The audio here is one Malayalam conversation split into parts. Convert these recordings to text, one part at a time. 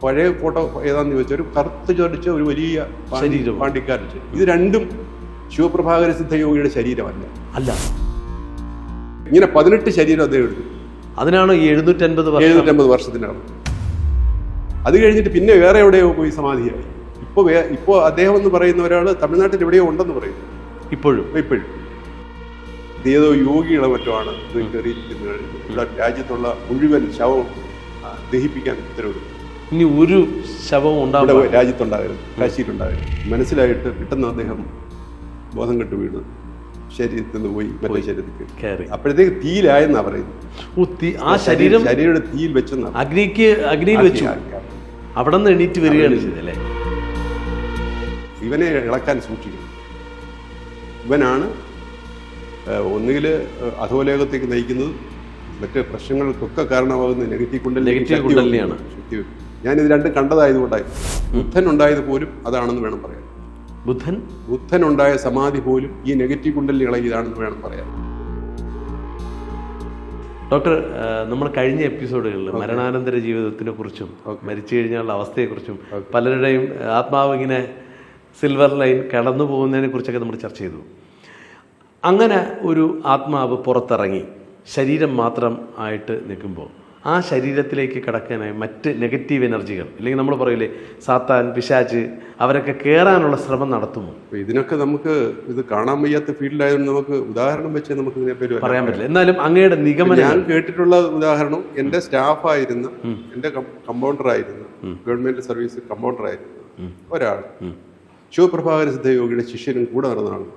പഴയ ഫോട്ടോ ഏതാണെന്ന് ചോദിച്ചാൽ ഒരു കറുത്ത് ചൊരിച്ച ഒരു വലിയ പാണ്ടിക്കാരൻ. ഇത് രണ്ടും ശിവപ്രഭാകര സിദ്ധയോഗിയുടെ ശരീരമല്ല. അല്ല, ഇങ്ങനെ 18 ശരീരം അദ്ദേഹം എടുത്തു. അതിനാണ് 750 വർഷത്തിനാണ്. അത് കഴിഞ്ഞിട്ട് പിന്നെ വേറെ എവിടെയോ പോയി സമാധിയായി. ഇപ്പോ അദ്ദേഹം എന്ന് പറയുന്ന ഒരാൾ തമിഴ്നാട്ടിൽ എവിടെയോ ഉണ്ടെന്ന് പറയുന്നു. ഇപ്പോഴും ഏതോ യോഗികളെ മറ്റോ ആണ് ഇത് കയറിയിരിക്കുന്നത്. രാജ്യത്തുള്ള മുഴുവൻ ശവം ദഹിപ്പിക്കാൻ ഉത്തരവിടുന്നു. ഇനി ഒരു ശവം രാജ്യത്തുണ്ടാകരുത്, കാശിയിലുണ്ടാകരുത്. മനസ്സിലായിട്ട് പെട്ടെന്ന് അദ്ദേഹം ബോധം കെട്ട് വീണ് ശരീരത്തിൽ നിന്ന് പോയി മറ്റേ ശരീരത്തിൽ കയറി. അപ്പോഴത്തേക്ക് തീയിലായെന്നാ പറയുന്നത്. ആ ശരീരം തീയിൽ വെച്ചെന്നാ, അഗ്നിയിൽ വെച്ചു. അവിടെ നിന്ന് എണീറ്റ് വരികയാണ് ചെയ്തല്ലേ. ഇവനെ ഇളക്കാൻ സൂക്ഷിക്കണം. ഇവനാണ് ഒന്നുകിൽ അധോലോകത്തേക്ക് നയിക്കുന്നത്, മറ്റ് പ്രശ്നങ്ങൾക്കൊക്കെ കാരണമാകുന്ന നെഗറ്റീവ് കുണ്ടലിനിയാണ്. ഞാനിത് രണ്ടും കണ്ടതായതുകൊണ്ടായി. ബുദ്ധൻ ഉണ്ടായത് പോലും അതാണെന്ന് വേണം പറയാൻ. ബുദ്ധൻ ഉണ്ടായ സമാധി പോലും ഈ നെഗറ്റീവ് കുണ്ടലിനി ഇളകിയതാണെന്ന് വേണം പറയാൻ. ഡോക്ടർ, നമ്മൾ കഴിഞ്ഞ എപ്പിസോഡുകളിൽ മരണാനന്തര ജീവിതത്തിനെ കുറിച്ചും മരിച്ചു കഴിഞ്ഞാലുള്ള അവസ്ഥയെക്കുറിച്ചും പലരുടെയും ആത്മാവ് ഇങ്ങനെ സിൽവർ ലൈൻ കടന്നു പോകുന്നതിനെ കുറിച്ചൊക്കെ നമ്മൾ ചർച്ച ചെയ്തു. അങ്ങനെ ഒരു ആത്മാവ് പുറത്തിറങ്ങി ശരീരം മാത്രം ആയിട്ട് നിൽക്കുമ്പോൾ ആ ശരീരത്തിലേക്ക് കടക്കാനായി മറ്റ് നെഗറ്റീവ് എനർജികൾ, അല്ലെങ്കിൽ നമ്മൾ പറയില്ലേ സാത്താൻ, പിശാച്ച്, അവരൊക്കെ കയറാനുള്ള ശ്രമം നടത്തുമോ? ഇതിനൊക്കെ നമുക്ക് ഇത് കാണാൻ വയ്യാത്ത ഫീൽഡിലായതുകൊണ്ട് നമുക്ക് ഉദാഹരണം വെച്ച് നമുക്ക് ഇതിനെപ്പറ്റി പറയാൻ പറ്റില്ല. എന്നാലും അങ്ങയുടെ നിഗമനം, ഞാൻ കേട്ടിട്ടുള്ള ഉദാഹരണം, എൻ്റെ സ്റ്റാഫായിരുന്ന, എൻ്റെ കമ്പൗണ്ടറായിരുന്ന, ഗവൺമെന്റ് സർവീസ് കമ്പൗണ്ടറായിരുന്ന ഒരാൾ ശിവപ്രഭാകര സിദ്ധയോഗിയുടെ ശിഷ്യനും കൂടെ നടന്നതാണ്.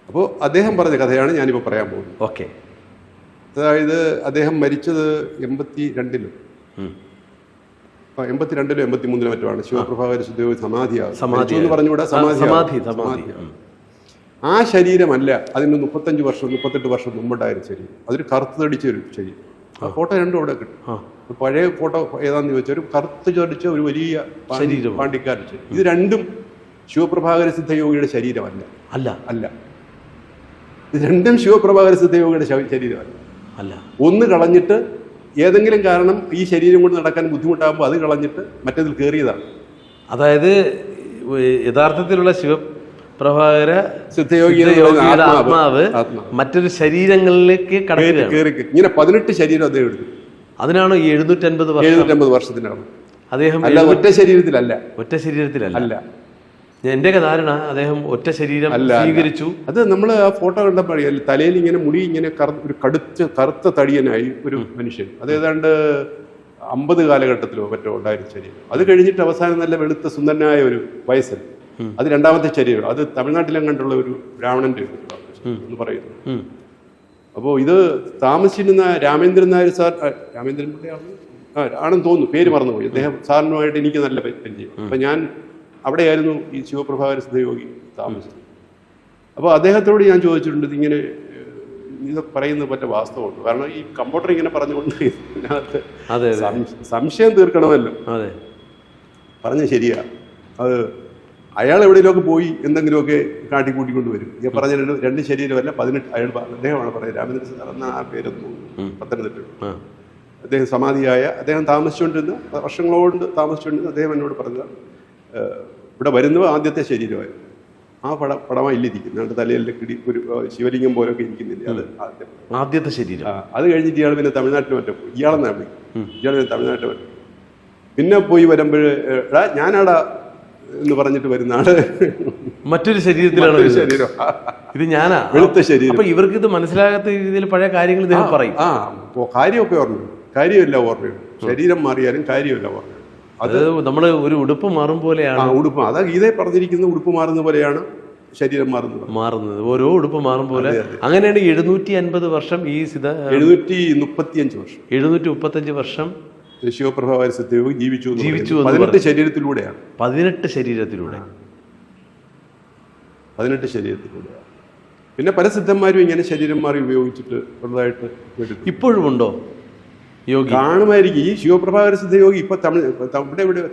അപ്പോൾ അദ്ദേഹം പറഞ്ഞ കഥയാണ് ഞാനിപ്പോൾ പറയാൻ പോകുന്നത്. ഓക്കെ. അതായത് അദ്ദേഹം മരിച്ചത് 82-ലോ 83-ലോ മറ്റുമാണ്. ശിവപ്രഭാകര സിദ്ധയോഗി സമാധിയാകും പറഞ്ഞുകൂടാ, സമാധി. ആ ശരീരമല്ല, അതിന് 38 വർഷം മുമ്പുണ്ടായിരുന്ന ശരീരം. അതൊരു കറുത്ത് തടിച്ച ഒരു ശരീരം. ആ ഫോട്ടോ രണ്ടും അവിടെ കിട്ടും. പഴയ ഫോട്ടോ ഏതാന്ന് ചോദിച്ചാൽ ഒരു കറുത്ത് ചൊരിച്ച ഒരു വലിയ പാണ്ടിക്കാരൻ. ഇത് രണ്ടും ശിവപ്രഭാകര സിദ്ധയോഗിയുടെ ശരീരമല്ല. അല്ല, ഇത് രണ്ടും ശിവപ്രഭാകര സിദ്ധയോഗിയുടെ ശരീരമല്ല. ഒന്ന് കളഞ്ഞിട്ട് ഏതെങ്കിലും കാരണം ഈ ശരീരം കൊണ്ട് നടക്കാൻ ബുദ്ധിമുട്ടാകുമ്പോൾ അത് കളഞ്ഞിട്ട് മറ്റേതിൽ കയറിയതാണ്. അതായത് യഥാർത്ഥത്തിലുള്ള ശിവപ്രഭാകര സിദ്ധയോഗിയുടെ ആത്മാവ് മറ്റൊരു ശരീരങ്ങളിലേക്ക് കയറി ഇങ്ങനെ 18 ശരീരം അദ്ദേഹം എടുത്തു. അതിനാണ് 750 വർഷത്തിനാണ് അദ്ദേഹം. ഒറ്റ ശരീരത്തിലല്ല. അല്ല, എന്റെ ധാരണ അദ്ദേഹം ഒറ്റ ശരീരം സ്വീകരിച്ചു. അത് നമ്മൾ ആ ഫോട്ടോ കണ്ടപ്പോൾ അറിയാം. തലയിൽ ഇങ്ങനെ മുടി ഇങ്ങനെ ഒരു കറുത്ത തടിയനായി ഒരു മനുഷ്യൻ. അത് ഏതാണ്ട് 50 കാലഘട്ടത്തിലോ മറ്റോ ഉണ്ടായിരുന്ന ശരീരം. അത് കഴിഞ്ഞിട്ട് അവസാനം നല്ല വെളുത്ത സുന്ദരനായ ഒരു വയസ്സൻ. അത് രണ്ടാമത്തെ ശരീരം. അത് തമിഴ്നാട്ടിലും കണ്ടുള്ള ഒരു ബ്രാഹ്മണന്റെ എന്ന് പറയുന്നു. അപ്പോൾ ഇത് താമസിച്ചിരുന്ന രാമേന്ദ്രൻ നായർ സാർ, രാമേന്ദ്രൻ ആണെന്ന് തോന്നുന്നു, പേര് മറന്നുപോയി. അദ്ദേഹം സാറിനുമായിട്ട് എനിക്ക് നല്ല പരിചയം. അപ്പം ഞാൻ അവിടെയായിരുന്നു ഈ ശിവപ്രഭാകര സിദ്ധയോഗി താമസിച്ചത്. അപ്പോൾ അദ്ദേഹത്തോട് ഞാൻ ചോദിച്ചിട്ടുണ്ട്, ഇങ്ങനെ ഇതൊക്കെ പറയുന്നത് പറ്റ വാസ്തവമുണ്ട്. കാരണം ഈ കമ്പ്യൂട്ടർ ഇങ്ങനെ പറഞ്ഞുകൊണ്ട് ഇതിനകത്ത് സംശയം തീർക്കണമല്ലോ. പറഞ്ഞ ശരിയാ. അത് അയാൾ എവിടെയെങ്കിലുമൊക്കെ പോയി എന്തെങ്കിലുമൊക്കെ കാട്ടിക്കൂട്ടിക്കൊണ്ട് വരും. ഈ പറഞ്ഞ രണ്ട് ശരീരമല്ല 18. അദ്ദേഹമാണ് പറയുന്നത്, രാമേന്ദ്രൻ സാർ എന്ന ആ പേരൊന്നും പത്തനംതിട്ട. അദ്ദേഹം സമാധിയായ, അദ്ദേഹം താമസിച്ചുകൊണ്ടിരുന്ന, വർഷങ്ങളോട് താമസിച്ചുകൊണ്ടിരുന്ന അദ്ദേഹം എന്നോട് പറഞ്ഞ ഇവിടെ വരുന്നത് ആദ്യത്തെ ശരീരമായിരുന്നു. ആ പടമാണ് ഇല്ലിരിക്കുന്നത്. തലയിലെ കിടി ഒരു ശിവലിംഗം പോലൊക്കെ ഇരിക്കുന്നില്ല, അത് ആദ്യത്തെ ശരീരം. അത് കഴിഞ്ഞിട്ട് ഇയാൾ പിന്നെ തമിഴ്നാട്ടിൽ മറ്റോ പോയി. ഇയാളെന്നാണ് വിളിക്കും. ഇയാൾ പിന്നെ തമിഴ്നാട്ടിൽ പറ്റും. പിന്നെ പോയി വരുമ്പോൾ ഞാനാടാ എന്ന് പറഞ്ഞിട്ട് വരുന്ന ആള് മറ്റൊരു ശരീരത്തിലാണ്. ശരീരം ഇത് ഞാനാ, വെളുത്ത ശരീരം. അപ്പൊ ഇവർക്ക് ഇത് മനസ്സിലാകാത്ത രീതിയിൽ പഴയ കാര്യങ്ങൾ ഇദ്ദേഹം പറയും. കാര്യമൊക്കെ ഓർമ്മയുണ്ട്, കാര്യമില്ല ഓർമ്മയുണ്ട്. ശരീരം മാറിയാലും കാര്യമില്ല ഓർമ്മ. അത് നമ്മള് ഒരു ഉടുപ്പ് മാറും പോലെയാണ്. ഉടുപ്പ്, അതാ ഗീതയെ പറഞ്ഞിരിക്കുന്ന, ഉടുപ്പ് മാറുന്ന പോലെയാണ് ശരീരം മാറുന്നത്. ഓരോ ഉടുപ്പ് മാറും പോലെ. അങ്ങനെയാണ് 750 വർഷം ഈ 735 വർഷം ശിവപ്രഭാകര സിദ്ധയോഗി ജീവിച്ചു. 18 ശരീരത്തിലൂടെയാണ്. 18 ശരീരത്തിലൂടെ. പിന്നെ പല സിദ്ധന്മാരും ഇങ്ങനെ ശരീരം മാറി ഉപയോഗിച്ചിട്ട് ഉള്ളതായിട്ട് ഇപ്പോഴും ഉണ്ടോ? യോഗി കാണുമായിരിക്കും. ഈ ശിവപ്രഭാകര സിദ്ധയോഗി ഇപ്പൊ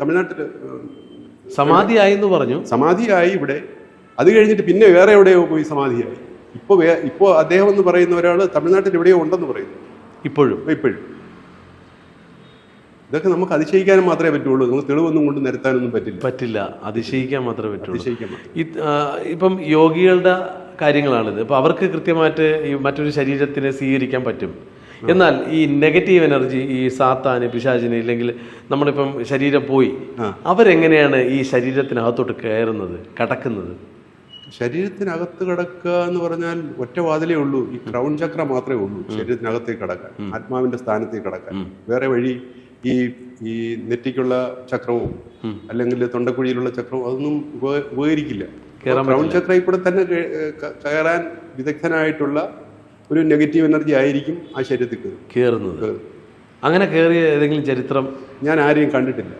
തമിഴ്നാട്ടില് സമാധിയായി എന്ന് പറഞ്ഞു. സമാധിയായി ഇവിടെ. അത് കഴിഞ്ഞിട്ട് പിന്നെ വേറെ എവിടെയോ പോയി സമാധിയായി. ഇപ്പോ അദ്ദേഹം എന്ന് പറയുന്ന ഒരാൾ തമിഴ്നാട്ടിൽ എവിടെയോ ഉണ്ടെന്ന് പറയുന്നു. ഇപ്പോഴും ഇതൊക്കെ നമുക്ക് അതിശയിക്കാനും മാത്രമേ പറ്റുള്ളൂ. നമുക്ക് തെളിവൊന്നും കൊണ്ട് നിരത്താനൊന്നും പറ്റില്ല, അതിശയിക്കാൻ മാത്രമേ പറ്റുള്ളൂ. അതിശയിക്കാൻ മാത്രം. ഇപ്പം യോഗികളുടെ കാര്യങ്ങളാണിത്. ഇപ്പം അവർക്ക് കൃത്യമായിട്ട് ഈ മറ്റൊരു ശരീരത്തിനെ സ്വീകരിക്കാൻ പറ്റും. എന്നാൽ ഈ നെഗറ്റീവ് എനർജി, ഈ സാത്താന്, പിശാചിന്, ഇല്ലെങ്കിൽ നമ്മളിപ്പം ശരീരം പോയി, അവരെങ്ങനെയാണ് ഈ ശരീരത്തിനകത്തോട്ട് കയറുന്നത്, കടക്കുന്നത്? ശരീരത്തിനകത്ത് കിടക്കുക എന്ന് പറഞ്ഞാൽ ഒറ്റ വാതിലേ ഉള്ളൂ. ഈ ക്രൗൺ ചക്ര മാത്രമേ ഉള്ളൂ ശരീരത്തിനകത്തേക്ക് കടക്കാൻ, ആത്മാവിന്റെ സ്ഥാനത്തേക്ക് കടക്കാൻ. വേറെ വഴി ഈ നെറ്റിക്കുള്ള ചക്രവും അല്ലെങ്കിൽ തൊണ്ടക്കുഴിയിലുള്ള ചക്രവും അതൊന്നും ഉപകരിക്കില്ല. ക്രൗൺ ചക്രയിൽ കൂടെ തന്നെ കയറാൻ വിദഗ്ധനായിട്ടുള്ള ഒരു നെഗറ്റീവ് എനർജി ആയിരിക്കും ആ ശരീരത്തിൽ കയറുന്നത്. അങ്ങനെ കയറിയ ഏതെങ്കിലും ചരിത്രം ഞാൻ ആരെയും കണ്ടിട്ടില്ല.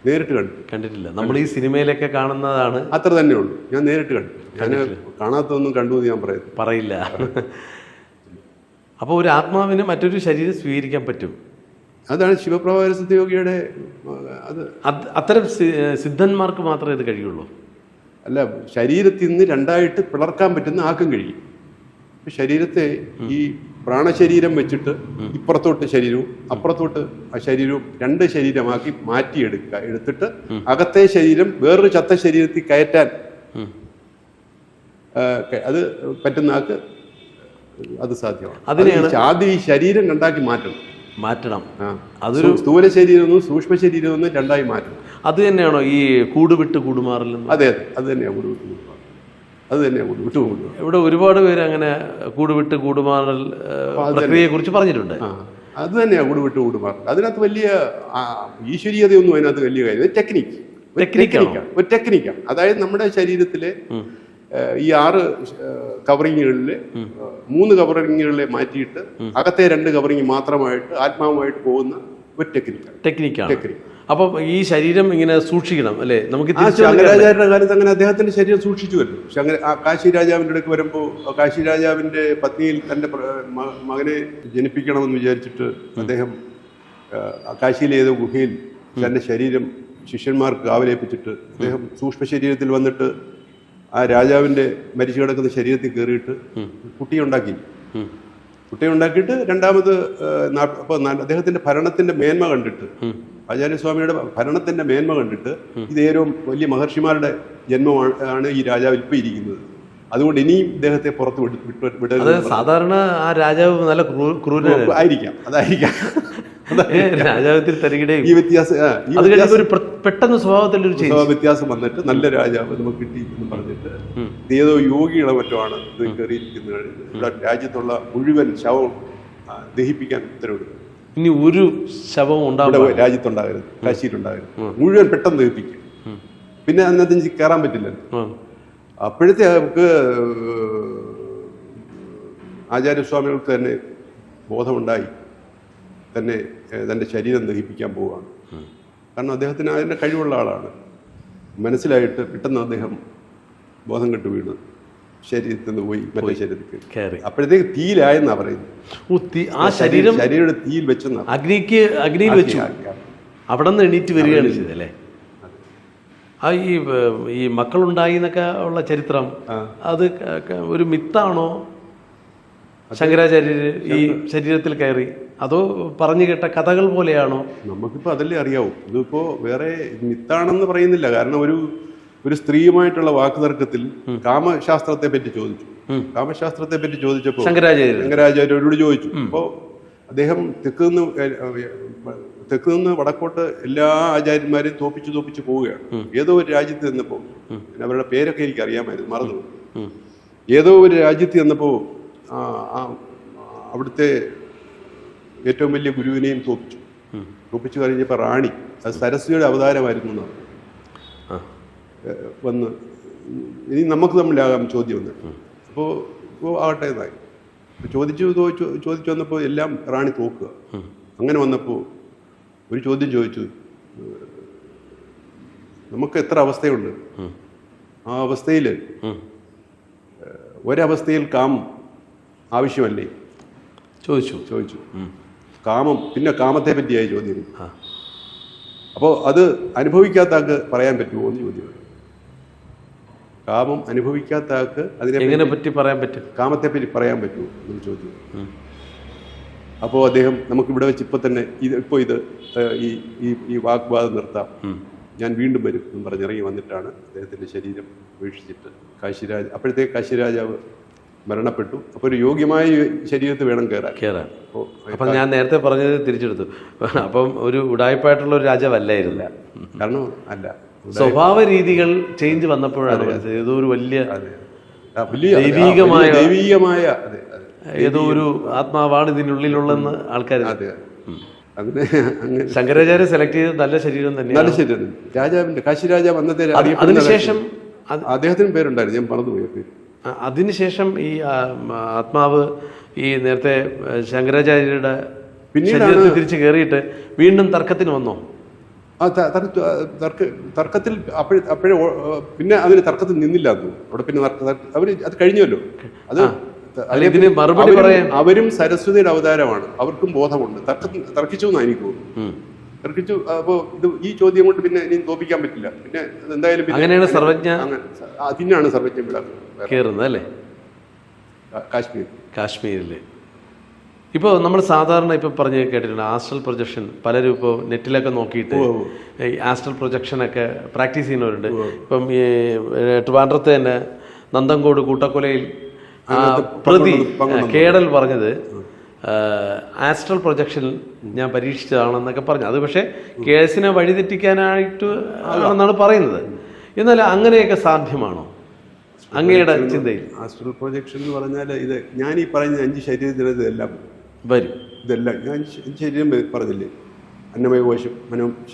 നേരിട്ട് കണ്ടിട്ടില്ല. നമ്മൾ ഈ സിനിമയിലൊക്കെ കാണുന്നതാണ്. അത്ര തന്നെ ഉള്ളൂ. ഞാൻ നേരിട്ട് കണ്ടു. ഞാൻ കാണാത്തതൊന്നും കണ്ടു എന്ന് ഞാൻ പറയില്ല. അപ്പോൾ ഒരു ആത്മാവിന് മറ്റൊരു ശരീരം സ്വീകരിക്കാൻ പറ്റും. അതാണ് ശിവപ്രഭാകര സിദ്ധയോഗിയുടെ. അത്തരം സിദ്ധന്മാർക്ക് മാത്രമേ ഇത് കഴിയുള്ളൂ. അല്ല, ശരീരത്തിൽ നിന്ന് രണ്ടായിട്ട് പിളർക്കാൻ പറ്റുന്ന ആർക്കും കഴിയും. ശരീരത്തെ ഈ പ്രാണശരീരം വെച്ചിട്ട് ഇപ്പുറത്തോട്ട് ശരീരവും അപ്പുറത്തോട്ട് ആ ശരീരവും രണ്ട് ശരീരമാക്കി എടുത്തിട്ട് അകത്തെ ശരീരം വേറൊരു ചത്ത ശരീരത്തിൽ കയറ്റാൻ അത് പറ്റുന്ന ആൾക്ക് അത് സാധ്യമാണ്. ആദ്യം ഈ ശരീരം രണ്ടാക്കി മാറ്റണം. അതൊരു സ്ഥൂല ശരീരമൊന്നും സൂക്ഷ്മ ശരീരമൊന്നും രണ്ടായി മാറ്റണം. അത് തന്നെയാണോ ഈ കൂടുവിട്ട് കൂടുമാറൽ? അതെ, അത് തന്നെയാണ് കൂടുവിട്ട് കൂടുമാറൽ. അത് തന്നെയാണ് കൂടുവിട്ട് കൂടുമാറൽ. ഇവിടെ ഒരുപാട് പേര് അങ്ങനെ കൂടുവിട്ട് കൂടുമാറൽ പ്രക്രിയയെ കുറിച്ച് പറഞ്ഞിട്ടുണ്ട്. അത് തന്നെയാണ് കൂടുവിട്ട് കൂടുമാറൽ. അതിനകത്ത് വലിയ ഈശ്വരീയതയൊന്നും അതിനകത്ത് വലിയ കാര്യം. ഒരു ടെക്നിക്കാണ്. അതായത് നമ്മുടെ ശരീരത്തിലെ ഈ 6 കവറിങ്ങുകളിലെ 3 കവറിങ്ങുകളിലെ മാറ്റിയിട്ട് അകത്തെ 2 കവറിങ് മാത്രമായിട്ട് ആത്മാവുമായിട്ട് പോകുന്ന ഒരു ടെക്നിക്കാണ്. അപ്പം ഈ ശരീരം ഇങ്ങനെ സൂക്ഷിക്കണം അല്ലേ? നമുക്ക് ശങ്കരാചാര്യരുടെ കാലത്ത് അങ്ങനെ അദ്ദേഹത്തിന്റെ ശരീരം സൂക്ഷിച്ചു വരുന്നു. കാശി രാജാവിന്റെ അടുക്ക് വരുമ്പോൾ കാശി രാജാവിന്റെ പത്നിയിൽ തന്റെ മകനെ ജനിപ്പിക്കണമെന്ന് വിചാരിച്ചിട്ട് അദ്ദേഹം കാശിയിലെ ഏതോ ഗുഹയിൽ തന്റെ ശരീരം ശിഷ്യന്മാർക്ക് കാവലേൽപ്പിച്ചിട്ട് അദ്ദേഹം സൂക്ഷ്മ ശരീരത്തിൽ വന്നിട്ട് ആ രാജാവിന്റെ മരിച്ചു കിടക്കുന്ന ശരീരത്തിൽ കയറിയിട്ട് കുട്ടിയുണ്ടാക്കിയിട്ട് രണ്ടാമത് അപ്പോൾ അദ്ദേഹത്തിന്റെ ഭരണത്തിന്റെ മേന്മ കണ്ടിട്ട്, ആചാര്യസ്വാമിയുടെ ഭരണത്തിന്റെ മേന്മ കണ്ടിട്ട്, ഇതേറ്റവും വലിയ മഹർഷിമാരുടെ ജന്മമാണ് ഈ രാജാവ് ഇപ്പൊ ഇരിക്കുന്നത്, അതുകൊണ്ട് ഇനിയും ഇദ്ദേഹത്തെ പുറത്ത് വിടരുത്. സാധാരണ ആ രാജാവ് നല്ല ആയിരിക്കാം. അതായിരിക്കാം ഈ വ്യത്യാസം പെട്ടെന്ന് സ്വഭാവ വ്യത്യാസം വന്നിട്ട് നല്ല രാജാവ് നമുക്ക് കിട്ടി എന്ന് പറഞ്ഞിട്ട് ഏതോ യോഗികളെ മറ്റുമാണ് ഇത് കയറിയിരിക്കുന്നത്. ഇവിടെ രാജ്യത്തുള്ള മുഴുവൻ ശവം ദഹിപ്പിക്കാൻ ഉത്തരവിടുന്നു. ഇനി ഒരു ശവം രാജ്യത്തുണ്ടാകരുത്, കാശിയിലുണ്ടാകരുത്, മുഴുവൻ പെട്ടെന്ന് ദഹിപ്പിക്കും. പിന്നെ അതിനകത്ത് കയറാൻ പറ്റില്ലല്ലോ. അപ്പോഴത്തെ നമുക്ക് ആചാര്യസ്വാമികൾക്ക് തന്നെ ബോധമുണ്ടായി തന്നെ തൻ്റെ ശരീരം ദഹിപ്പിക്കാൻ പോവുകയാണ്. കാരണം അദ്ദേഹത്തിന് അതിൻ്റെ കഴിവുള്ള ആളാണ്. മനസ്സിലായിട്ട് പെട്ടെന്ന് അദ്ദേഹം ബോധം കെട്ട് വീണ് ശരീരത്തിൽ നിന്ന് പോയി മറ്റേ ശരീരത്തിൽ കയറി. അപ്പോഴത്തേക്ക് തീയിലായെന്നാ പറയുന്നത്. ആ ശരീരം തീയിൽ വെച്ചെന്നാ, അഗ്നിയിൽ വെച്ചു. അവിടെ നിന്ന് എണീറ്റ് വരികയാണ് ചെയ്തല്ലേ? ഈ മക്കളുണ്ടായി എന്നൊക്കെ ഉള്ള ചരിത്രം അത് ഒരു മിത്താണോ? ശങ്കരാചാര്യര് ഈ ശരീരത്തിൽ കയറി, അതോ പറഞ്ഞു കേട്ട കഥകൾ പോലെയാണോ? നമുക്കിപ്പോൾ അതല്ലേ അറിയാവൂ. ഇതിപ്പോ വേറെ മിത്താണെന്ന് പറയുന്നില്ല. കാരണം ഒരു സ്ത്രീയുമായിട്ടുള്ള വാക്കുതർക്കത്തിൽ കാമശാസ്ത്രത്തെ പറ്റി ചോദിച്ചപ്പോൾ ശങ്കരാചാര്യരോട് ചോദിച്ചു. അപ്പോൾ അദ്ദേഹം തെക്ക് നിന്ന് വടക്കോട്ട് എല്ലാ ആചാര്യന്മാരെയും തോപ്പിച്ച് പോവുകയാണ്. ഏതോ ഒരു രാജ്യത്ത് ചെന്നപ്പോൾ, അവരുടെ പേരൊക്കെ എനിക്ക് അറിയാമായിരുന്നു, മറന്നു. ഏതോ ഒരു രാജ്യത്ത് ചെന്നപ്പോൾ അവിടുത്തെ ഏറ്റവും വലിയ ഗുരുവിനെയും തോപ്പിച്ചു കഴിഞ്ഞപ്പോൾ റാണി, അത് സരസ്വതിയുടെ അവതാരമായിരുന്നു വന്ന്, ഇനി നമുക്ക് തമ്മിലാകാം ചോദ്യം വന്നിട്ട്. അപ്പോൾ ആകട്ടെ എന്നായി ചോദിച്ചു വന്നപ്പോൾ എല്ലാം റാണി തോക്കുക. അങ്ങനെ വന്നപ്പോൾ ഒരു ചോദ്യം ചോദിച്ചു, നമുക്ക് എത്ര അവസ്ഥയുണ്ട്? ആ അവസ്ഥയിൽ ഒരവസ്ഥയിൽ കാമം ആവശ്യമല്ലേ? ചോദിച്ചു. കാമം, പിന്നെ കാമത്തെ പറ്റിയായി ചോദ്യം. അപ്പോൾ അത് അനുഭവിക്കാത്ത ആൾക്ക് പറയാൻ പറ്റുമോ എന്ന് ചോദ്യം. കാമം അനുഭവിക്കാത്ത ആൾക്ക് അതിനെ പറ്റി പറയാൻ പറ്റും, കാമത്തെ പറ്റി പറയാൻ പറ്റുമോ എന്നൊരു ചോദ്യം. അപ്പോൾ അദ്ദേഹം നമുക്കിവിടെ വെച്ച് ഇപ്പം തന്നെ ഇത് ഈ വാഗ്വാദം നിർത്താം, ഞാൻ വീണ്ടും വരും എന്ന് പറഞ്ഞിറങ്ങി വന്നിട്ടാണ് അദ്ദേഹത്തിൻ്റെ ശരീരം ഉപേക്ഷിച്ചിട്ട് അപ്പോഴത്തേക്ക് കാശിരാജാവ് മരണപ്പെട്ടു. അപ്പോൾ ഒരു യോഗ്യമായ ശരീരത്തിൽ വേണം കയറാൻ. അപ്പം ഞാൻ നേരത്തെ പറഞ്ഞത് തിരിച്ചെടുത്തു. അപ്പം ഒരു ഉടായ്പായിട്ടുള്ള ഒരു രാജാവല്ലായിരുന്നില്ല. കാരണം അല്ല, സ്വഭാവ രീതികൾ ചേഞ്ച് വന്നപ്പോഴാണ് ഏതോ ഒരു വലിയ ദൈവീകമായ ഏതോ ഒരു ആത്മാവാണ് ഇതിനുള്ളിലുള്ളതെന്ന് ആൾക്കാർ. ശങ്കരാചാര്യ സെലക്ട് ചെയ്ത് നല്ല ശരീരം തന്നെ, നല്ല ശരീരം. രാജാവിന്റെ കാശിരാജാവ് അന്നത്തെ അതിനുശേഷം അദ്ദേഹത്തിന് പേരുണ്ടായിരുന്നു, ഞാൻ മറന്നുപോയ പേര്. അതിനുശേഷം ഈ ആത്മാവ് ഈ നേരത്തെ ശങ്കരാചാര്യരുടെ പിന്നീട് തിരിച്ചു കയറിയിട്ട് വീണ്ടും തർക്കത്തിന് വന്നോ? തർക്കത്തിൽ അപ്പോഴേ പിന്നെ അതിന് തർക്കത്തിൽ നിന്നില്ല. അവിടെ പിന്നെ അവർ അത് കഴിഞ്ഞല്ലോ. അത് മറുപടി പറയാൻ അവരും സരസ്വതിയുടെ അവതാരമാണ്, അവർക്കും ബോധമുണ്ട്. തർക്കിച്ചു എന്നാണ് എനിക്ക് തോന്നുന്നു. തർക്കിച്ചു. അപ്പോൾ ഈ ചോദ്യം കൊണ്ട് പിന്നെ ഇനി തോപ്പിക്കാൻ പറ്റില്ല. പിന്നെ എന്തായാലും അങ്ങനെയാണ് സർവജ്ഞ, പിന്നാണ് സർവജ്ഞ കയറുന്നത് അല്ലേ കാശ്മീരിൽ. ഇപ്പോൾ നമ്മൾ സാധാരണ ഇപ്പോൾ പറഞ്ഞ് കേട്ടിട്ടുണ്ട് ആസ്ട്രൽ പ്രൊജക്ഷൻ. പലരും ഇപ്പോൾ നെറ്റിലൊക്കെ നോക്കിയിട്ട് ഈ ആസ്ട്രൽ പ്രൊജക്ഷനൊക്കെ പ്രാക്ടീസ് ചെയ്യുന്നവരുണ്ട്. ഇപ്പം ഈ ട്രിവാൻഡ്രത്ത് തന്നെ നന്തൻകോട് കൂട്ടക്കൊലയിൽ പ്രതി കേടൽ പറഞ്ഞത് ആസ്ട്രൽ പ്രൊജക്ഷൻ ഞാൻ പരീക്ഷിച്ചതാണെന്നൊക്കെ പറഞ്ഞു. അത് പക്ഷേ കേസിനെ വഴിതെറ്റിക്കാനായിട്ട് ആണെന്നാണ് പറയുന്നത്. എന്നാൽ അങ്ങനെയൊക്കെ സാധ്യമാണോ അങ്ങയുടെ ചിന്തയിൽ? ആസ്ട്രൽ പ്രൊജക്ഷൻ എന്ന് പറഞ്ഞാൽ ഇത് ഞാൻ ഈ പറയുന്ന 5 ശരീരത്തിന് ഇതെല്ലാം വരും. ഇതെല്ലാം ഞാൻ ശരീരം പറഞ്ഞില്ലേ, അന്നമയ കോശം,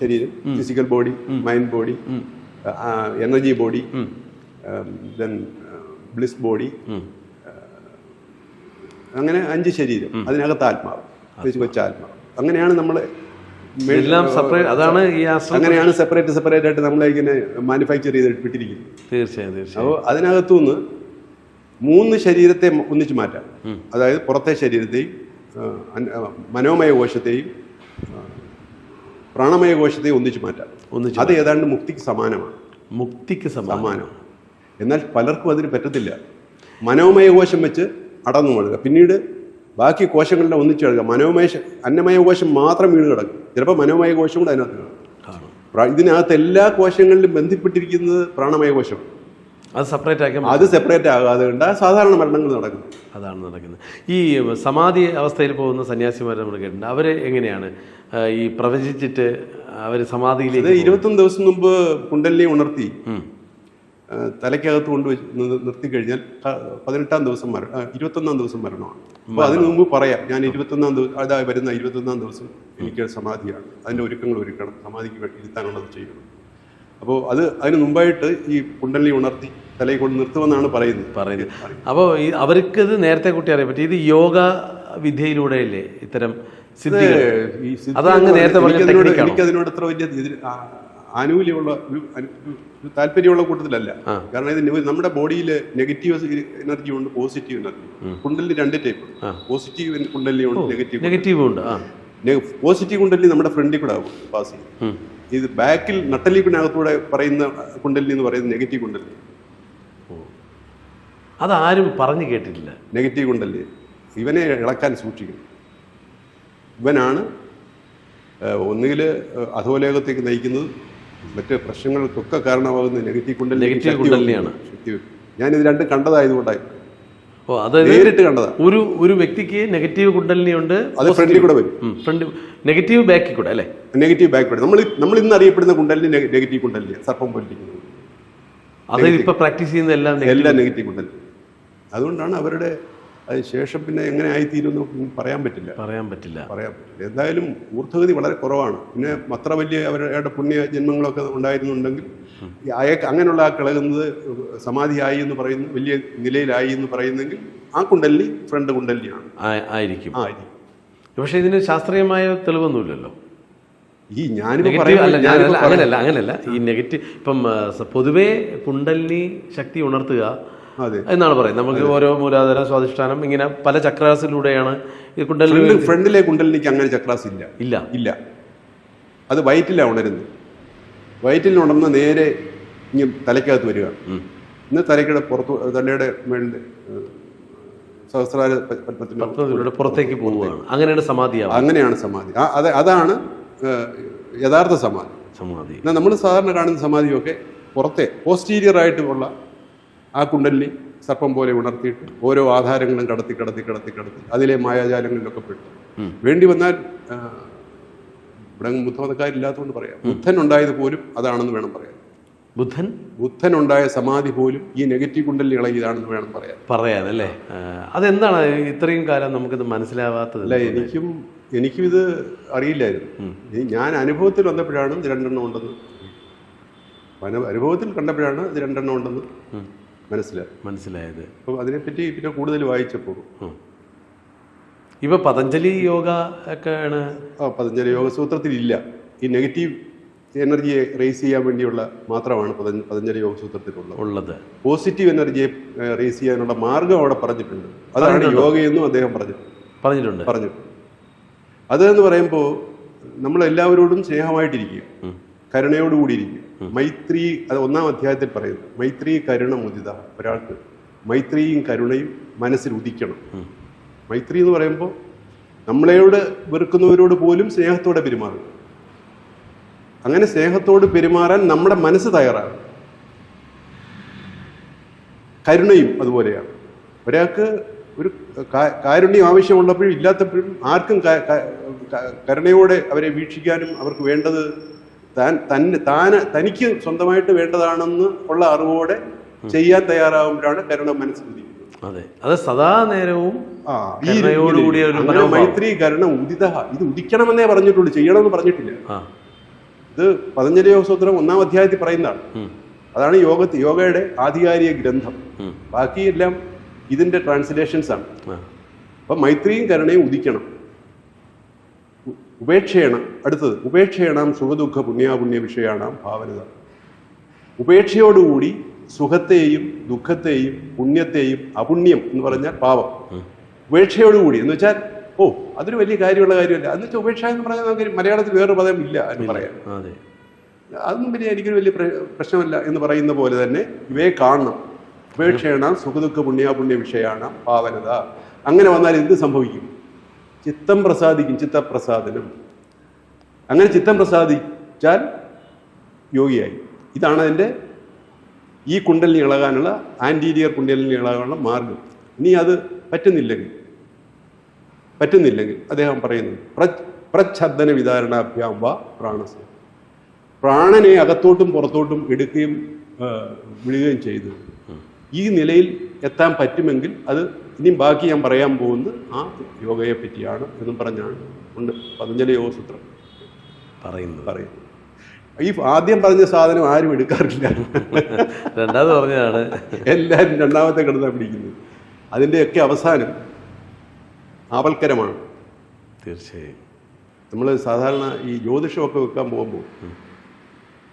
ശരീരം, physical body, mind body, energy body, then bliss body, അങ്ങനെ 5 ശരീരം, അതിനകത്ത് ആത്മാവ്, കൊച്ച ആത്മാവ്. അങ്ങനെയാണ് നമ്മൾ അങ്ങനെയാണ് സെപ്പറേറ്റ് ആയിട്ട് നമ്മളെ ഇങ്ങനെ മാനുഫാക്ചർ ചെയ്ത് വിട്ടിരിക്കുന്നത്. തീർച്ചയായും. അപ്പോൾ അതിനകത്തുനിന്ന് 3 ശരീരത്തെ ഒന്നിച്ച് മാറ്റാം. അതായത് പുറത്തെ ശരീരത്തെയും മനോമയ കോശത്തെയും പ്രാണമയ കോശത്തെയും ഒന്നിച്ച് മാറ്റാം. അത് ഏതാണ്ട് മുക്തിക്ക് സമാനമാണ്. എന്നാൽ പലർക്കും അതിന് പറ്റത്തില്ല. മനോമയ കോശം വെച്ച് അടന്നു കൊടുക്കുക, പിന്നീട് ബാക്കി കോശങ്ങളുടെ ഒന്നിച്ച് കിടക്കുക. അന്നമയ കോശം മാത്രം വീണ് കിടക്കും. ചിലപ്പോൾ മനോമയ കോശം കൂടെ അതിനകത്ത് കിടക്കും. ഇതിനകത്ത് എല്ലാ കോശങ്ങളിലും ബന്ധിപ്പെട്ടിരിക്കുന്നത് പ്രാണമയ കോശം. അത് സെപ്പറേറ്റ് ആകാതെ കണ്ട സാധാരണ മരണങ്ങൾ നടക്കുന്നു. അതാണ് നടക്കുന്നത്. ഈ സമാധി അവസ്ഥയിൽ പോകുന്ന സന്യാസിമാരെ നമ്മൾ കേട്ടിട്ടുണ്ട്. അവര് എങ്ങനെയാണ് ഈ പ്രവചിച്ചിട്ട് അവർ സമാധിയിലേക്ക് 21 ദിവസം മുമ്പ് കുണ്ടലിനെ ഉണർത്തി തലയ്ക്കകത്ത് കൊണ്ട് നിർത്തിക്കഴിഞ്ഞാൽ 18-ാം ദിവസം 21-ാം ദിവസം മരണമാണ്. അപ്പോൾ അതിനു മുമ്പ് പറയാം, ഞാൻ 21-ാം ദിവസം, അതായത് വരുന്ന 21-ാം ദിവസം എനിക്ക് സമാധിയാണ്, അതിൻ്റെ ഒരുക്കങ്ങൾ ഒരുക്കണം, സമാധിക്ക് ഇരുത്താനുള്ളത് ചെയ്യണം. അപ്പോൾ അതിന് മുമ്പായിട്ട് ഈ കുണ്ടലിനെ ഉണർത്തി തലയിൽ കൊണ്ട് നിർത്തുമെന്നാണ് പറയുന്നത്. അപ്പോൾ അവർക്കിത് നേരത്തെ കുട്ടി അറിയാൻ പറ്റും. ഇത് യോഗ വിദ്യയിലൂടെയല്ലേ ഇത്തരം സിദ്ധികൾ? എനിക്കതിനോട് അത്ര വലിയ ആനുകൂല്യമുള്ള ഒരു താല്പര്യമുള്ള കൂട്ടത്തിലല്ല. കാരണം ഇത് നമ്മുടെ ബോഡിയിൽ നെഗറ്റീവ് എനർജി ഉണ്ട്, പോസിറ്റീവ് എനർജി. കുണ്ടലിന് 2 ടൈപ്പ്, പോസിറ്റീവ് കുണ്ടലിനുണ്ട്, നെഗറ്റീവ് ഉണ്ട്. പോസിറ്റീവ് കുണ്ടലിന് നമ്മുടെ ഫ്രണ്ടിൽ കൂടെ ആകും പാസ് ചെയ്യും. ഇത് ബാക്കിൽ നട്ടലിപ്പിനകത്തൂടെ പറയുന്ന കുണ്ടലിനി എന്ന് പറയുന്നത് നെഗറ്റീവ് കുണ്ടലിനി. അതാരും പറഞ്ഞു കേട്ടിട്ടില്ല. നെഗറ്റീവ് കുണ്ടലിനി ഇവനെ ഇളക്കാൻ സൂക്ഷിക്കണം. ഇവനാണ് ഒന്നുകിൽ അധോലോകത്തേക്ക് നയിക്കുന്നത്, മറ്റ് പ്രശ്നങ്ങൾക്കൊക്കെ കാരണമാകുന്നത് നെഗറ്റീവ് കുണ്ടലിനിയാണ്. ഞാനിത് 2 കണ്ടതായതുകൊണ്ടായി നേരിട്ട് കണ്ടതാ. ഒരു വ്യക്തിക്ക് നെഗറ്റീവ് കുണ്ടലിനി ഉണ്ട്, അത് ഫ്രണ്ടിൽ കൂടെ വരും. നെഗറ്റീവ് ബാക്കിൽ കൂടെ അല്ലേ? നെഗറ്റീവ് ബാക്ക് കൂടെ. നമ്മൾ ഇന്ന് അറിയപ്പെടുന്ന കുണ്ടലിനി നെഗറ്റീവ് കുണ്ടലിനി, സർപ്പം പോലിരിക്കുന്നത്. അത് ഇപ്പൊ പ്രാക്ടീസ് ചെയ്യുന്ന എല്ലാം നെഗറ്റീവ് കുണ്ടലിനി. അതുകൊണ്ടാണ് അവരുടെ അതിനുശേഷം പിന്നെ എങ്ങനെ ആയിത്തീരുമെന്ന് പറയാൻ പറ്റില്ല. എന്തായാലും ഊർധ്വഗതി വളരെ കുറവാണ്. പിന്നെ അത്ര വലിയ അവരുടെ പുണ്യ ജന്മങ്ങളൊക്കെ ഉണ്ടായിരുന്നുണ്ടെങ്കിൽ അങ്ങനെയുള്ള ആ കിളകുന്നത് സമാധിയായി എന്ന് പറയുന്ന വലിയ നിലയിലായി എന്ന് പറയുന്നെങ്കിൽ ആ കുണ്ടലിനി ഫ്രണ്ട് കുണ്ടലിനിയാണ് ആയിരിക്കും. പക്ഷെ ഇതിന് ശാസ്ത്രീയമായ തെളിവൊന്നുമില്ലല്ലോ. ഈ അങ്ങനെയല്ല ഈ നെഗറ്റീവ് ഇപ്പം പൊതുവേ കുണ്ടലിനി ശക്തി ഉണർത്തുക എന്നാണ് പറയുന്നത്. നമുക്ക് ഓരോ മൂലാധാര സ്വാധിഷ്ഠാനം ഇങ്ങനെ പല ചക്രാസിലൂടെയാണ് ഈ കുണ്ടലിനി. ഫ്രണ്ടിലെ കുണ്ടലിനിക്ക് അങ്ങനെ ചക്രാസ് ഇല്ല. അത് വയറ്റിലാണ് ഉണരുന്നത്. വയറ്റിൽ ഉണർന്ന് നേരെ ഇനി തലയ്ക്കകത്ത് വരിക. ഇന്ന് തലയുടെ പുറത്ത് തലയുടെ മേളിൽ സഹസ്രാര പത്മത്തിൻ്റെ പത്മത്തിലൂടെ പുറത്തേക്ക് പോവുകയാണ്. അങ്ങനെയാണ് സമാധിയാവുക. അങ്ങനെയാണ് സമാധി. അതാണ് യഥാർത്ഥ സമാധി. എന്നാൽ നമ്മൾ സാധാരണ കാണുന്ന സമാധിയൊക്കെ പുറത്തെ പോസ്റ്റീരിയർ ആയിട്ടുള്ള ആ കുണ്ടലിനെ സർപ്പം പോലെ ഉണർത്തിയിട്ട് ഓരോ ആധാരങ്ങളും കടത്തി അതിലെ മായാജാലങ്ങളിലൊക്കെ പെട്ട് വേണ്ടി വന്നാൽ ഇവിടെ ബുദ്ധമതക്കാരില്ലാത്തതുകൊണ്ട് പറയാം, ബുദ്ധൻ ഉണ്ടായത് പോലും അതാണെന്ന് വേണം പറയാൻ. ബുദ്ധൻ ഉണ്ടായ സമാധി പോലും ഈ നെഗറ്റീവ് കുണ്ടലിന് ഇളകിയതാണെന്ന് വേണം പറയാൻ അല്ലേ? അതെന്താണ് ഇത്രയും കാലം നമുക്കിത് മനസ്സിലാവാത്തത്? അല്ല, എനിക്കും ഇത് അറിയില്ലായിരുന്നു. ഞാൻ അനുഭവത്തിൽ വന്നപ്പോഴാണ് ഇത് രണ്ടെണ്ണം ഉണ്ടെന്ന്, അനുഭവത്തിൽ കണ്ടപ്പോഴാണ് ഇത് രണ്ടെണ്ണം ഉണ്ടെന്ന് മനസ്സിലായത്. അപ്പം അതിനെപ്പറ്റി പിന്നെ കൂടുതൽ വായിച്ചപ്പോൾ ഇപ്പൊ പതഞ്ജലി യോഗ ഒക്കെ ആണ്. പതഞ്ജലി യോഗ സൂത്രത്തിൽ ഇല്ല. ഈ നെഗറ്റീവ് എനർജിയെ റേസ് ചെയ്യാൻ വേണ്ടിയുള്ള മാത്രമാണ് പതഞ്ജലി യോഗ സൂത്രത്തിലുള്ളത്. പോസിറ്റീവ് എനർജിയെ റേസ് ചെയ്യാനുള്ള മാർഗം അവിടെ പറഞ്ഞിട്ടുണ്ട്. അതാണ് യോഗയെന്നും അദ്ദേഹം പറഞ്ഞിട്ടുണ്ട്. അതെന്ന് പറയുമ്പോൾ നമ്മളെല്ലാവരോടും സ്നേഹമായിട്ടിരിക്കുക, കരുണയോടുകൂടിയിരിക്കുക. മൈത്രി, അത് 1-ാം അധ്യായത്തിൽ പറയുന്നു. മൈത്രി കരുണ മുദിത. ഒരാൾക്ക് മൈത്രിയും കരുണയും മനസ്സിൽ ഉദിക്കണം. മൈത്രി എന്ന് പറയുമ്പോൾ നമ്മളോട് വെറുക്കുന്നവരോട് പോലും സ്നേഹത്തോടെ പെരുമാറുക. അങ്ങനെ സ്നേഹത്തോട് പെരുമാറാൻ നമ്മുടെ മനസ്സ് തയ്യാറാകും. കരുണയും അതുപോലെയാണ്. ഒരാൾക്ക് ഒരു കാരുണ്യം ആവശ്യമുള്ളപ്പോഴും ഇല്ലാത്തപ്പോഴും ആർക്കും കരുണയോടെ അവരെ വീക്ഷിക്കാനും അവർക്ക് വേണ്ടത് തനിക്ക് സ്വന്തമായിട്ട് വേണ്ടതാണെന്ന് ഉള്ള അറിവോടെ ചെയ്യാൻ തയ്യാറാകുമ്പോഴാണ് കരുണ മനസ്സിലുദിക്കുന്നത്. അത് സദാ നേരവും മൈത്രി കരുണ ഉദിത. ഇത് ഉദിക്കണമെന്നേ പറഞ്ഞിട്ടുള്ളൂ, ചെയ്യണമെന്ന് പറഞ്ഞിട്ടില്ല. ഇത് പതഞ്ജലി യോഗ സൂത്രം 1-ാം അധ്യായത്തിൽ പറയുന്നതാണ്. അതാണ് യോഗയുടെ ആധികാരിക ഗ്രന്ഥം. ബാക്കിയെല്ലാം ഇതിന്റെ ട്രാൻസ്ലേഷൻസ് ആണ്. അപ്പൊ മൈത്രിയും കരുണയും ഉദിക്കണം. ഉപേക്ഷയാണ് അടുത്തത്. ഉപേക്ഷയാണ് സുഖദുഃഖ പുണ്യാപുണ്യ വിഷയാണാം ഭാവനത. ഉപേക്ഷയോടുകൂടി സുഖത്തെയും ദുഃഖത്തെയും പുണ്യത്തെയും, അപുണ്യം എന്ന് പറഞ്ഞാൽ പാപം, ഉപേക്ഷയോടുകൂടി എന്ന് വെച്ചാൽ അതൊരു വലിയ കാര്യമുള്ള കാര്യമല്ല. എന്ന് വെച്ചാൽ ഉപേക്ഷ എന്ന് പറഞ്ഞാൽ നമുക്ക് മലയാളത്തിൽ വേറൊരു പദം ഇല്ല എന്ന് പറയാം. അതൊന്നും വലിയ എനിക്കൊരു വലിയ പ്രശ്നമല്ല എന്ന് പറയുന്ന പോലെ തന്നെ ഇവയെ കാണണം. ഉപേക്ഷയാണ് സുഖദുഃഖ പുണ്യാപുണ്യ വിഷയാണ് പാവനത. അങ്ങനെ വന്നാൽ എന്ത് സംഭവിക്കും? ചിത്തം പ്രസാദിക്കും, ചിത്തപ്രസാദനം. അങ്ങനെ ചിത്തം പ്രസാദിച്ചാൽ യോഗിയായി. ഇതാണ് അതിൻ്റെ ഈ കുണ്ടലിന് ഇളകാനുള്ള, ആൻറ്റീരിയർ കുണ്ടലിന് ഇളകാനുള്ള മാർഗം. ഇനി അത് പറ്റുന്നില്ലെങ്കിൽ അദ്ദേഹം പറയുന്നത് പ്രച്ഛദ്ദന വിധാരണാഭ്യാം വാ പ്രാണസ. പ്രാണനെ അകത്തോട്ടും പുറത്തോട്ടും എടുക്കുകയും വിടുകയും ചെയ്തു ഈ നിലയിൽ എത്താൻ പറ്റുമെങ്കിൽ അത് ഇനിയും ബാക്കി ഞാൻ പറയാൻ പോകുന്നത് ആ യോഗയെ പറ്റിയാണ് എന്നും പറഞ്ഞാണ് പതഞ്ജലി യോഗ സൂത്രം പറയുന്നത്. ഈ ആദ്യം പറഞ്ഞ സാധനം ആരും എടുക്കാറില്ല, രണ്ടാമത് പറഞ്ഞതാണ് എല്ലാവരും രണ്ടാമത്തെ കിടന്നാണ് പിടിക്കുന്നത്. അതിൻ്റെയൊക്കെ അവസാനം ആപൽക്കരമാണ്. തീർച്ചയായും നമ്മൾ സാധാരണ ഈ ജ്യോതിഷമൊക്കെ വെക്കാൻ പോകുമ്പോൾ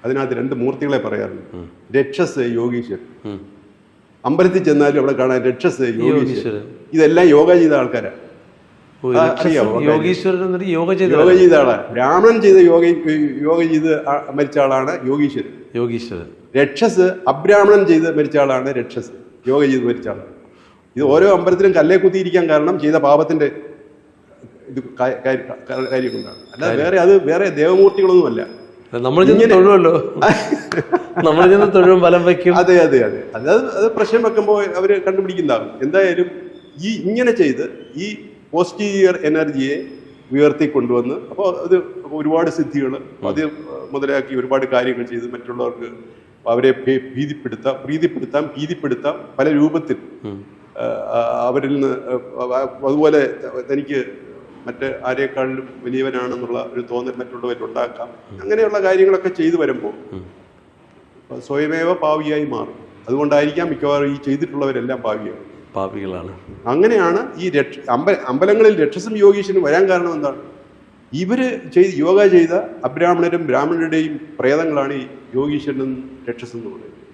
അതിനകത്ത് 2 മൂർത്തികളെ പറയാറുണ്ട്. രക്ഷസ്, യോഗീശ്വരൻ. അമ്പലത്തിൽ ചെന്നാലും അവിടെ കാണാൻ രക്ഷസ്, യോഗീശ്വരൻ. ഇതെല്ലാം യോഗ ചെയ്ത ആൾക്കാരാണ്. യോഗ ചെയ്ത ആളാണ്. ബ്രാഹ്മണൻ ചെയ്ത യോഗ ചെയ്ത് മരിച്ച ആളാണ് യോഗീശ്വരൻ. രക്ഷസ് അബ്രാഹ്മണൻ ചെയ്ത് മരിച്ച ആളാണ് രക്ഷസ്, യോഗ ചെയ്ത് മരിച്ച ആളാണ്. ഇത് ഓരോ അമ്പലത്തിലും കല്ലേ കുത്തിയിരിക്കാൻ കാരണം ചെയ്ത പാപത്തിന്റെ ഇത് കാര്യം കൊണ്ടാണ്. അല്ലാതെ വേറെ ദേവമൂർത്തികളൊന്നുമല്ല. അതെ അത് പ്രശ്നം വെക്കുമ്പോൾ അവര് കണ്ടുപിടിക്കുന്നതാകും. എന്തായാലും ഇങ്ങനെ ചെയ്ത് ഈ പോസ്റ്റീരിയർ എനർജിയെ ഉയർത്തിക്കൊണ്ടുവന്ന് അപ്പോൾ അത് ഒരുപാട് സിദ്ധികൾ അത് മുതലാക്കി ഒരുപാട് കാര്യങ്ങൾ ചെയ്ത് മറ്റുള്ളവർക്ക് അവരെ ഭീതിപ്പെടുത്താം പല രൂപത്തിൽ. അവരിൽ നിന്ന് അതുപോലെ തനിക്ക് മറ്റ് ആരെക്കാളിലും വലിയവനാണെന്നുള്ള ഒരു തോന്നൽ മറ്റുള്ളവരുണ്ടാക്കാം. അങ്ങനെയുള്ള കാര്യങ്ങളൊക്കെ ചെയ്തു വരുമ്പോൾ സ്വയമേവ പാവിയായി മാറും. അതുകൊണ്ടായിരിക്കാം മിക്കവാറും ഈ ചെയ്തിട്ടുള്ളവരെല്ലാം പാപികളാണ്. അങ്ങനെയാണ് ഈ അമ്പലങ്ങളിൽ രക്ഷസും യോഗീശ്വരനും വരാൻ കാരണം എന്താണ്? ഇവര് യോഗ ചെയ്ത അബ്രാഹ്മണരും ബ്രാഹ്മണരുടെയും പ്രേതങ്ങളാണ് ഈ യോഗീശ്വരനും രക്ഷസും എന്ന് പറയുന്നത്.